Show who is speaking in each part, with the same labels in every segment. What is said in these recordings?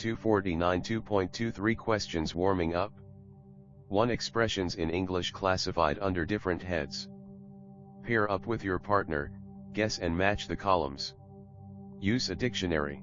Speaker 1: 249 2.23 Questions warming up. 1. Expressions in English classified under different heads. Pair up with your partner, guess and match the columns. Use a dictionary.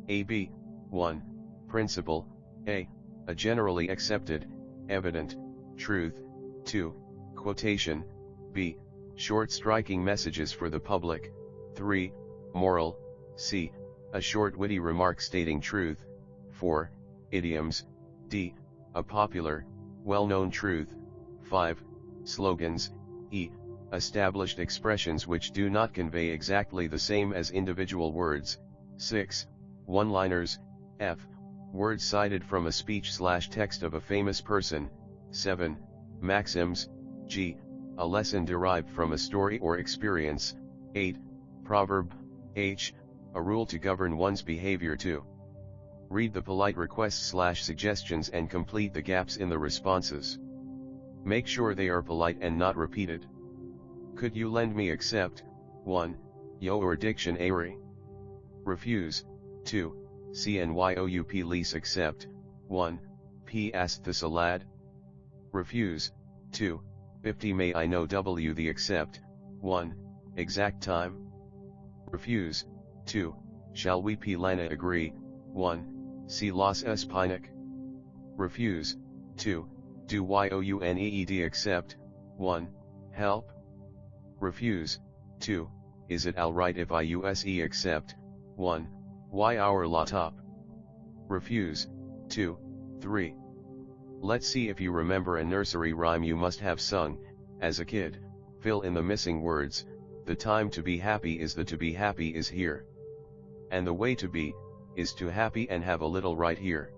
Speaker 1: A-B. 1. Principle. A. A generally accepted, evident, truth. 2. Quotation. B. Short striking messages for the public. 3. Moral. C. A short witty remark stating truth. 4. Idioms. D. A popular, well-known truth. 5. Slogans. E. Established expressions which do not convey exactly the same as individual words. 6. One-liners. F. Words cited from a speech/text of a famous person. 7. Maxims. G. A lesson derived from a story or experience. 8. Proverb. H. A rule to govern one's behavior. 2. Read the polite requests/suggestions and complete the gaps in the responses. Make sure they are polite and not repeated. Could you lend me accept? 1. Yo or dictionary. Refuse. 2. CNYOU please accept. 1. P ask the salad. Refuse. 2. 50 may I know W the accept. 1. Exact time. Refuse. 2. Shall we Lana agree? 1. Si las espinak. Refuse. 2. Do youneed accept? 1. Help. Refuse. 2. Is it alright if I use accept? 1. Why our laptop? Refuse. 2. 3. Let's see if you remember a nursery rhyme you must have sung, as a kid. Fill in the missing words. The time to be happy is the to be happy is here. And the way to be, is to happy and have a little right here.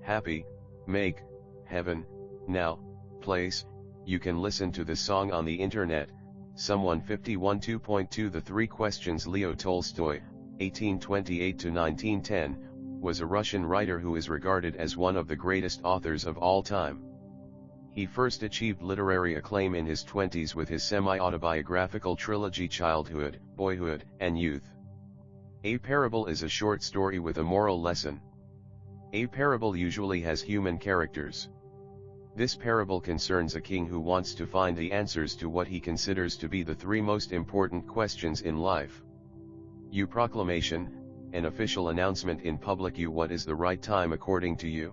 Speaker 1: Happy, make, heaven, now, place. You can listen to this song on the internet. Someone 51 2.2 The 3 Questions. Leo Tolstoy, 1828–1910, was a Russian writer who is regarded as one of the greatest authors of all time. He first achieved literary acclaim in his 20s with his semi-autobiographical trilogy Childhood, Boyhood, and Youth. A parable is a short story with a moral lesson. A parable usually has human characters. This parable concerns a king who wants to find the answers to what he considers to be the 3 most important questions in life. U. Proclamation, an official announcement in public. U. What is the right time according to you?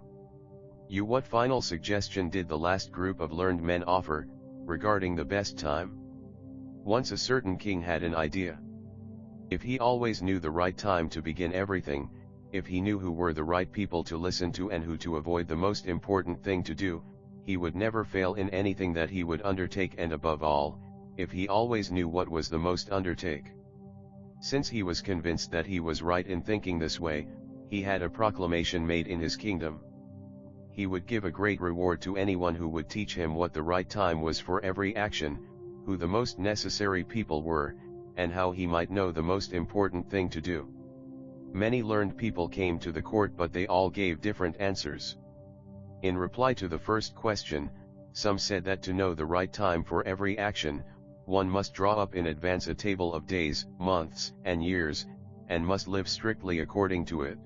Speaker 1: U. What final suggestion did the last group of learned men offer, regarding the best time? Once a certain king had an idea. If he always knew the right time to begin everything, if he knew who were the right people to listen to and who to avoid, the most important thing to do, he would never fail in anything that he would undertake, and above all, if he always knew what was the most undertake. Since he was convinced that he was right in thinking this way, he had a proclamation made in his kingdom. He would give a great reward to anyone who would teach him what the right time was for every action, who the most necessary people were, and how he might know the most important thing to do. Many learned people came to the court, but they all gave different answers. In reply to the first question, some said that to know the right time for every action, one must draw up in advance a table of days, months, and years, and must live strictly according to it.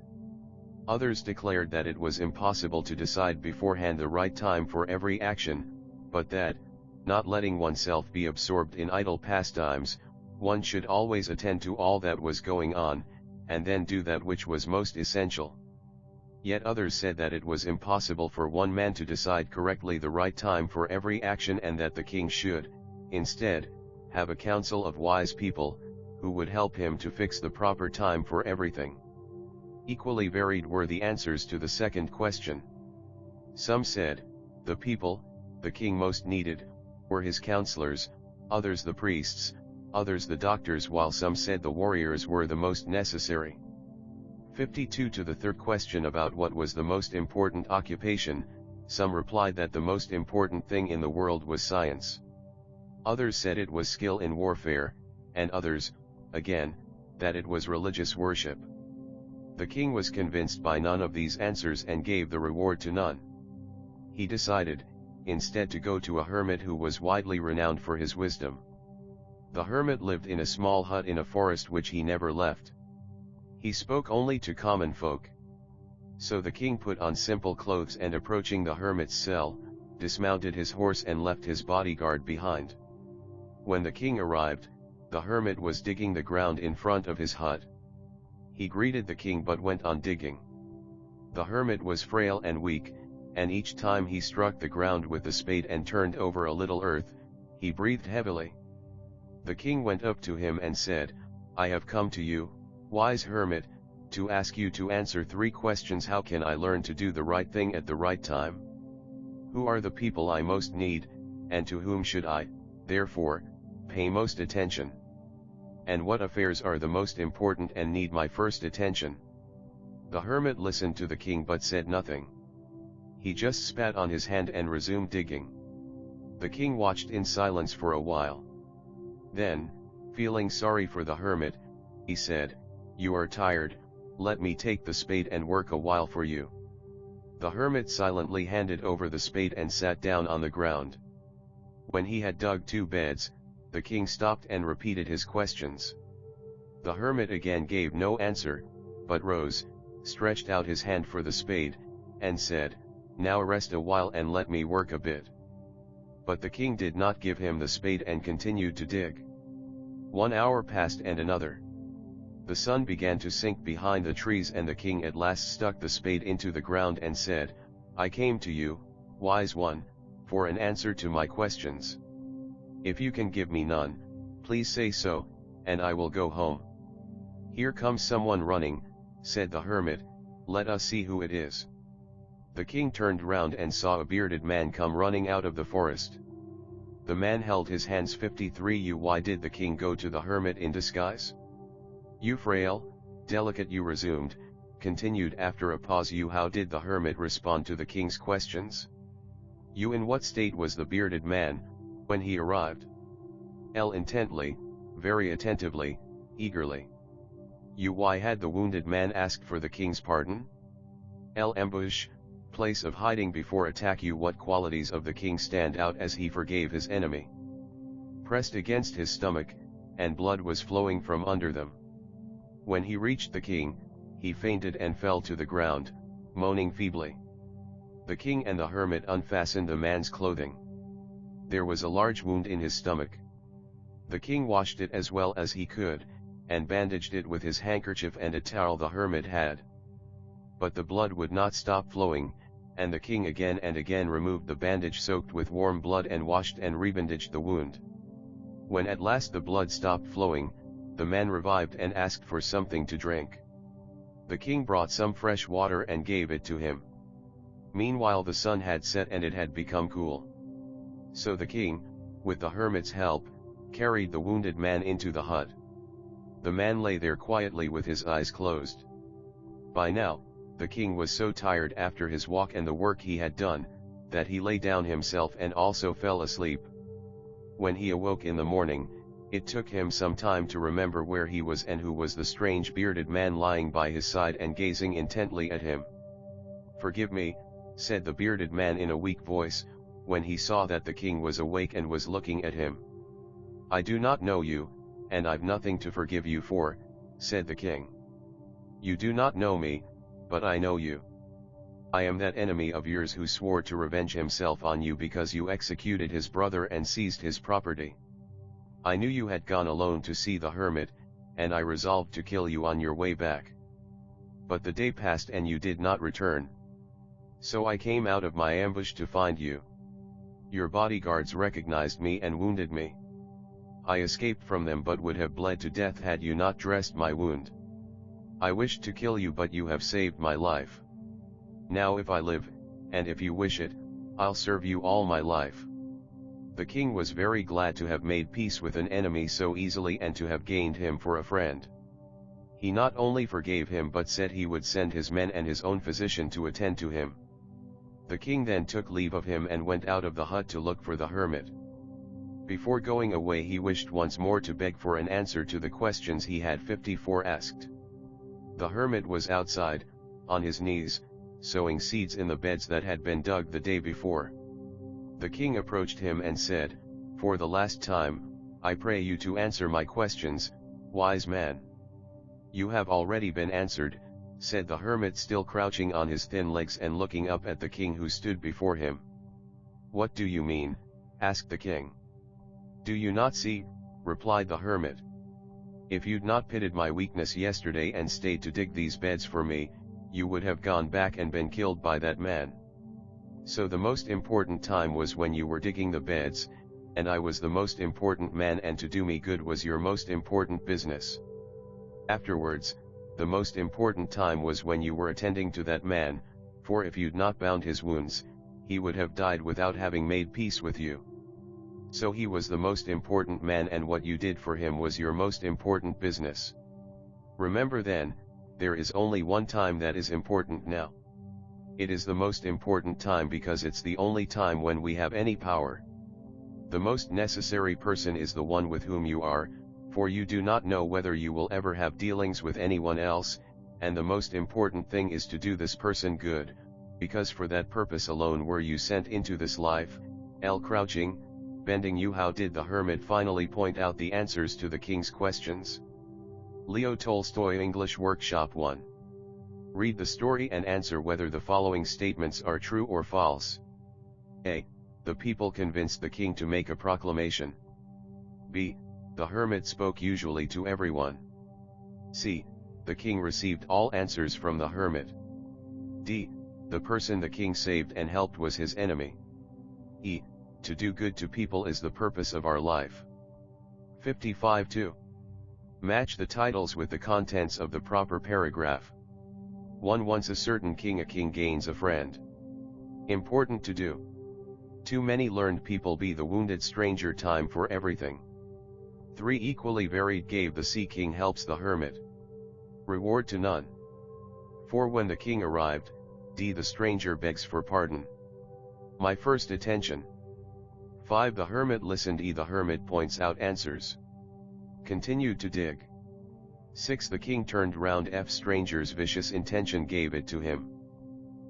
Speaker 1: Others declared that it was impossible to decide beforehand the right time for every action, but that, not letting oneself be absorbed in idle pastimes, one should always attend to all that was going on, and then do that which was most essential. Yet others said that it was impossible for one man to decide correctly the right time for every action, and that the king should, instead, have a council of wise people, who would help him to fix the proper time for everything. Equally varied were the answers to the second question. Some said, the people, the king most needed, were his counselors, others the priests, others the doctors, while some said the warriors were the most necessary. 52 To the third question about what was the most important occupation, some replied that the most important thing in the world was science. Others said it was skill in warfare, and others, again, that it was religious worship. The king was convinced by none of these answers and gave the reward to none. He decided, instead, to go to a hermit who was widely renowned for his wisdom. The hermit lived in a small hut in a forest which he never left. He spoke only to common folk. So the king put on simple clothes and approaching the hermit's cell, dismounted his horse and left his bodyguard behind. When the king arrived, the hermit was digging the ground in front of his hut. He greeted the king but went on digging. The hermit was frail and weak, and each time he struck the ground with the spade and turned over a little earth, he breathed heavily. The king went up to him and said, "I have come to you, wise hermit, to ask you to answer 3 questions. How can I learn to do the right thing at the right time? Who are the people I most need, and to whom should I, therefore, pay most attention? And what affairs are the most important and need my first attention?" The hermit listened to the king but said nothing. He just spat on his hand and resumed digging. The king watched in silence for a while. Then, feeling sorry for the hermit, he said, "You are tired, let me take the spade and work a while for you." The hermit silently handed over the spade and sat down on the ground. When he had dug 2 beds, the king stopped and repeated his questions. The hermit again gave no answer, but rose, stretched out his hand for the spade, and said, "Now rest a while and let me work a bit." But the king did not give him the spade and continued to dig. 1 hour passed and another. The sun began to sink behind the trees and the king at last stuck the spade into the ground and said, "I came to you, wise one, for an answer to my questions. If you can give me none, please say so, and I will go home." "Here comes someone running," said the hermit, "let us see who it is." The king turned round and saw a bearded man come running out of the forest. The man held his hands 53. Why did the king go to the hermit in disguise? "You frail, delicate," you resumed, continued after a pause. "You, how did the hermit respond to the king's questions? You, in what state was the bearded man, when he arrived?" L, intently, very attentively, eagerly. "You, why had the wounded man asked for the king's pardon?" L, ambush, place of hiding before attack. You, what qualities of the king stand out as he forgave his enemy? Pressed against his stomach, and blood was flowing from under them. When he reached the king, he fainted and fell to the ground, moaning feebly. The king and the hermit unfastened the man's clothing. There was a large wound in his stomach. The king washed it as well as he could, and bandaged it with his handkerchief and a towel the hermit had. But the blood would not stop flowing, and the king again and again removed the bandage soaked with warm blood and washed and rebandaged the wound. When at last the blood stopped flowing, the man revived and asked for something to drink. The king brought some fresh water and gave it to him. Meanwhile the sun had set and it had become cool. So the king, with the hermit's help, carried the wounded man into the hut. The man lay there quietly with his eyes closed. By now, the king was so tired after his walk and the work he had done, that he lay down himself and also fell asleep. When he awoke in the morning, it took him some time to remember where he was and who was the strange bearded man lying by his side and gazing intently at him. "Forgive me," said the bearded man in a weak voice, when he saw that the king was awake and was looking at him. "I do not know you, and I've nothing to forgive you for," said the king. "You do not know me, but I know you. I am that enemy of yours who swore to revenge himself on you because you executed his brother and seized his property. I knew you had gone alone to see the hermit, and I resolved to kill you on your way back. But the day passed and you did not return. So I came out of my ambush to find you. Your bodyguards recognized me and wounded me. I escaped from them but would have bled to death had you not dressed my wound. I wished to kill you but you have saved my life. Now if I live, and if you wish it, I'll serve you all my life." The king was very glad to have made peace with an enemy so easily and to have gained him for a friend. He not only forgave him but said he would send his men and his own physician to attend to him. The king then took leave of him and went out of the hut to look for the hermit. Before going away he wished once more to beg for an answer to the questions he had 54 asked. The hermit was outside, on his knees, sowing seeds in the beds that had been dug the day before. The king approached him and said, "For the last time, I pray you to answer my questions, wise man. You have already been answered, said the hermit, still crouching on his thin legs and looking up at the king who stood before him. "What do you mean?" asked the king. "Do you not see?" replied the hermit. "If you'd not pitied my weakness yesterday and stayed to dig these beds for me, you would have gone back and been killed by that man. So the most important time was when you were digging the beds, and I was the most important man, and to do me good was your most important business. Afterwards, the most important time was when you were attending to that man, for if you'd not bound his wounds, he would have died without having made peace with you. So he was the most important man, and what you did for him was your most important business. Remember then, there is only one time that is important now. It is the most important time because it's the only time when we have any power. The most necessary person is the one with whom you are, for you do not know whether you will ever have dealings with anyone else, and the most important thing is to do this person good, because for that purpose alone were you sent into this life." Crouching, bending you. How did the hermit finally point out the answers to the king's questions? Leo Tolstoy, English Workshop 1. Read the story and answer whether the following statements are true or false. A. The people convinced the king to make a proclamation. B. The hermit spoke usually to everyone. C. The king received all answers from the hermit. D. The person the king saved and helped was his enemy. E. To do good to people is the purpose of our life. 55-2. Match the titles with the contents of the proper paragraph. 1. Once a certain king, a king gains a friend. Important to do. Too many learned people be the wounded stranger, time for everything. 3. Equally varied, gave the sea king helps the hermit. Reward to none. 4. When the king arrived, D. The stranger begs for pardon. My first attention. 5. The hermit listened. E. The hermit points out answers. Continued to dig. 6. The king turned round. F. Stranger's vicious intention gave it to him.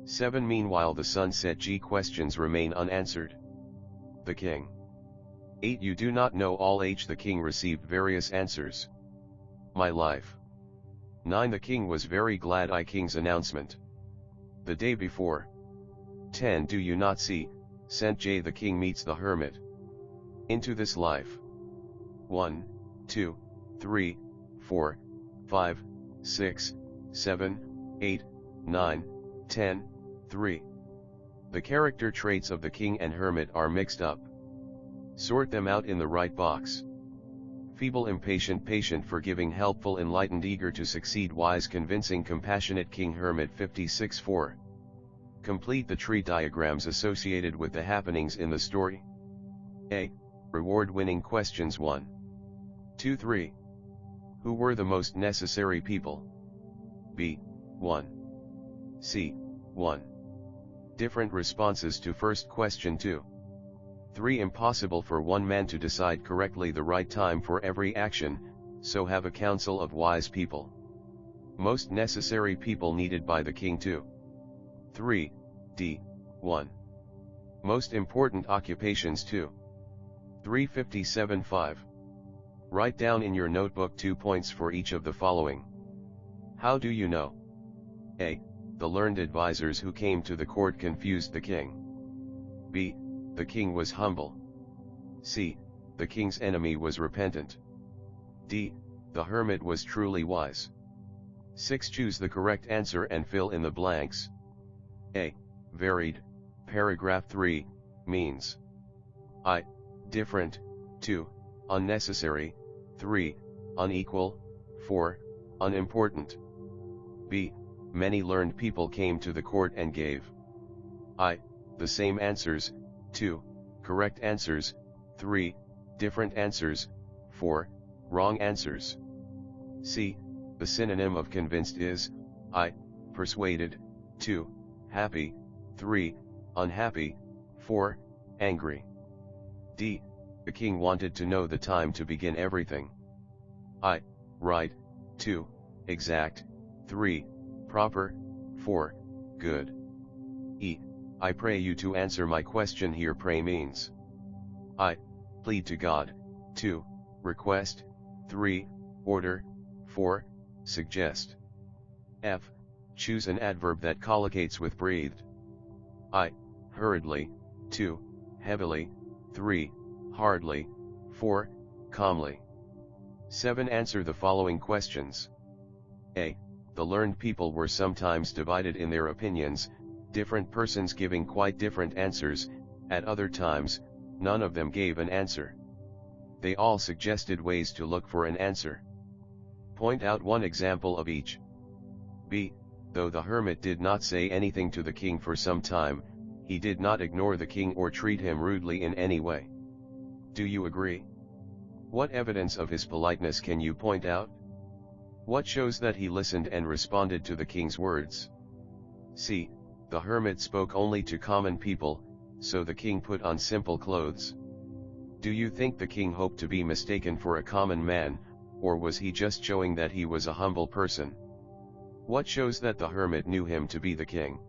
Speaker 1: 7. Meanwhile the sun set. G. Questions remain unanswered. The king. 8. You do not know all. H. The king received various answers. My life. 9. The king was very glad. I. King's announcement. The day before. 10. Do you not see? Sent. J. The king meets the hermit. Into this life. 1, 2, 3, 4, 5, 6, 7, 8, 9, 10, 3. The character traits of the king and hermit are mixed up. Sort them out in the right box. Feeble, impatient, patient, forgiving, helpful, enlightened, eager to succeed, wise, convincing, compassionate, king, hermit. 56-4. Complete the tree diagrams associated with the happenings in the story. A. Reward-winning questions. 1, 2, 3. Who were the most necessary people? B. 1. C. 1. Different responses to first question. 2, 3. Impossible for one man to decide correctly the right time for every action, so have a council of wise people. Most necessary people needed by the king. 2, 3. D. 1. Most important occupations. 2, 3. 57-5. Write down in your notebook 2 points for each of the following. How do you know? A. The learned advisors who came to the court confused the king. B. The king was humble. C. The king's enemy was repentant. D. The hermit was truly wise. 6. Choose the correct answer and fill in the blanks. A. Varied, paragraph 3, means. I. Different. 2. Unnecessary. 3. Unequal. 4. Unimportant. B. Many learned people came to the court and gave. I. The same answers. 2. Correct answers. 3. Different answers. 4. Wrong answers. C. The synonym of convinced is I. Persuaded. 2. Happy. 3. Unhappy. 4. Angry. D. The king wanted to know the time to begin everything. I. Right. 2. Exact. 3. Proper. 4. Good. E. I pray you to answer my question here. Pray means I. Plead to God. 2. Request. 3. Order. 4. Suggest. F. Choose an adverb that collocates with breathed. I. Hurriedly. 2. Heavily. 3. Hardly. 4. Calmly. 7. Answer the following questions. A. The learned people were sometimes divided in their opinions, different persons giving quite different answers. At other times, none of them gave an answer. They all suggested ways to look for an answer. Point out one example of each. B. Though the hermit did not say anything to the king for some time, he did not ignore the king or treat him rudely in any way. Do you agree? What evidence of his politeness can you point out? What shows that he listened and responded to the king's words? C. The hermit spoke only to common people, so the king put on simple clothes. Do you think the king hoped to be mistaken for a common man, or was he just showing that he was a humble person? What shows that the hermit knew him to be the king?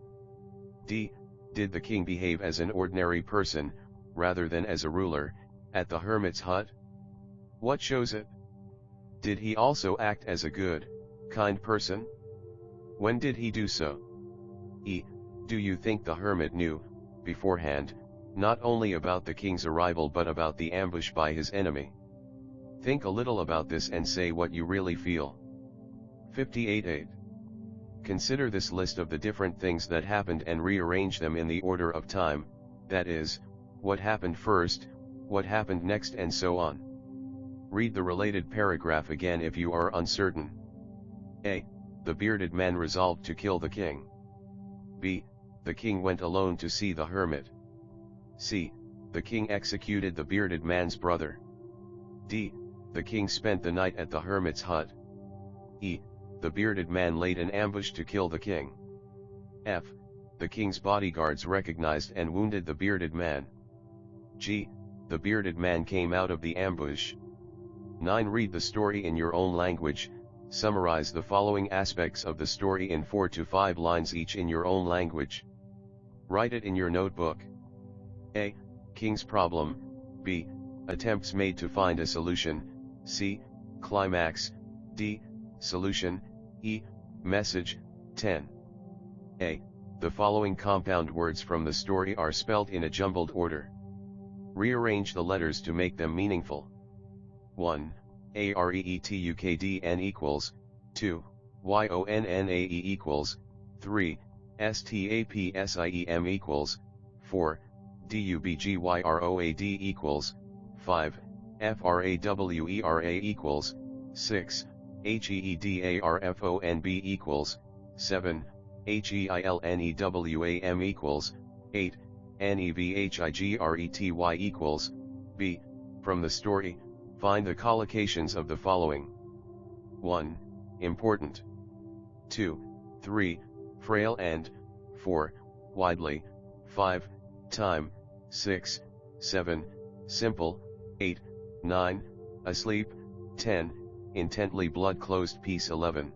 Speaker 1: D. Did the king behave as an ordinary person, rather than as a ruler, at the hermit's hut? What shows it? Did he also act as a good, kind person? When did he do so? E. Do you think the hermit knew, beforehand, not only about the king's arrival but about the ambush by his enemy? Think a little about this and say what you really feel. 58.8. Consider this list of the different things that happened and rearrange them in the order of time, that is, what happened first, what happened next and so on. Read the related paragraph again if you are uncertain. A. The bearded man resolved to kill the king. B. The king went alone to see the hermit. C. The king executed the bearded man's brother. D. The king spent the night at the hermit's hut. E. The bearded man laid an ambush to kill the king. F. The king's bodyguards recognized and wounded the bearded man. G. The bearded man came out of the ambush. 9. Read the story in your own language. Summarize the following aspects of the story in 4 to 5 lines each in your own language. Write it in your notebook. A. King's problem. B. Attempts made to find a solution. C. Climax. D. Solution. E. Message. 10. A. The following compound words from the story are spelled in a jumbled order. Rearrange the letters to make them meaningful. 1. Areetukdn equals. 2. Yonnae equals. 3. Stapsiem equals. 4. Dubgyroad equals. 5. Frawera equals. 6. Heedarfonb equals. 7. Heilnewam equals. 8. Nevhigrety equals. B. From the story, find the collocations of the following. 1. Important. 2. 3. Frail and. 4. Widely. 5. Time. 6. 7. Simple. 8. 9. Asleep. 10. Intently blood closed. Piece 11.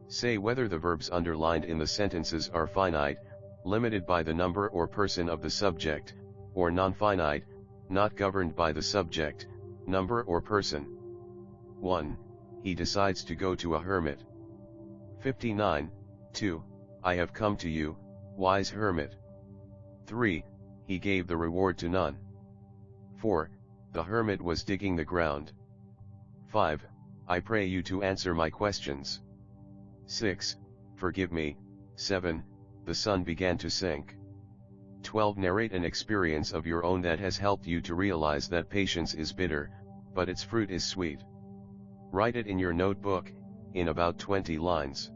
Speaker 1: Say whether the verbs underlined in the sentences are finite, limited by the number or person of the subject, or non-finite, not governed by the subject, number or person. 1. He decides to go to a hermit. 59. 2. I have come to you, wise hermit. 3. He gave the reward to none. 4. The hermit was digging the ground. 5. I pray you to answer my questions. 6. Forgive me. 7. The sun began to sink. 12. Narrate an experience of your own that has helped you to realize that patience is bitter, but its fruit is sweet. Write it in your notebook, in about 20 lines.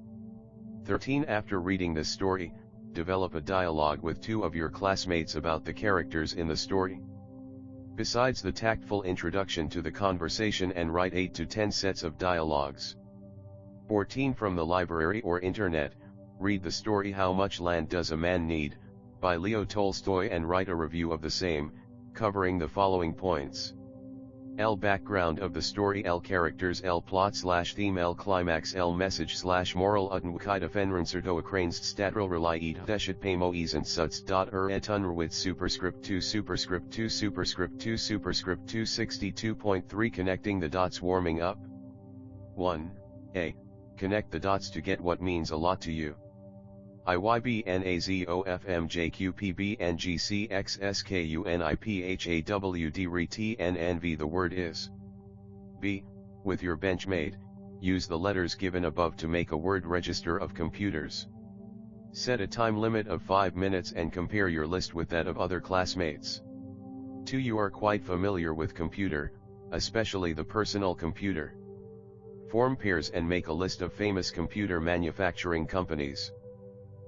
Speaker 1: 13. After reading this story, develop a dialogue with 2 of your classmates about the characters in the story. Besides the tactful introduction to the conversation, and write 8 to 10 sets of dialogues. 14. From the library or internet, read the story How Much Land Does a Man Need? By Leo Tolstoy and write a review of the same, covering the following points. L. Background of the story, L. Characters, L. Plot/theme, L. Climax, L. Message/moral Utnwkida Fenrencerto Akranst Stadril Relied Deshet Pamoisen Suts. Et Unrwit Superscript 2 Superscript 2 Superscript 2 Superscript 262.3 Connecting the dots. Warming up. 1. A. Connect the dots to get what means a lot to you. IYBNAZOFMJQPBNGCXSKUNIPHAWDRETNNV. The word is B. With your benchmate, use the letters given above to make a word register of computers. Set a time limit of 5 minutes and compare your list with that of other classmates. 2. You are quite familiar with computer, especially the personal computer. Form pairs and make a list of famous computer manufacturing companies.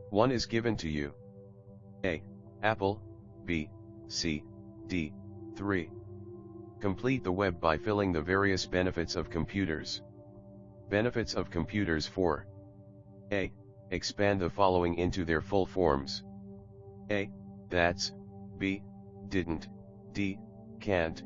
Speaker 1: 1 is given to you. A. Apple, B, C, D. 3. Complete the web by filling the various benefits of computers. Benefits of computers. 4. A. Expand the following into their full forms. A. That's, B. Didn't, D. Can't,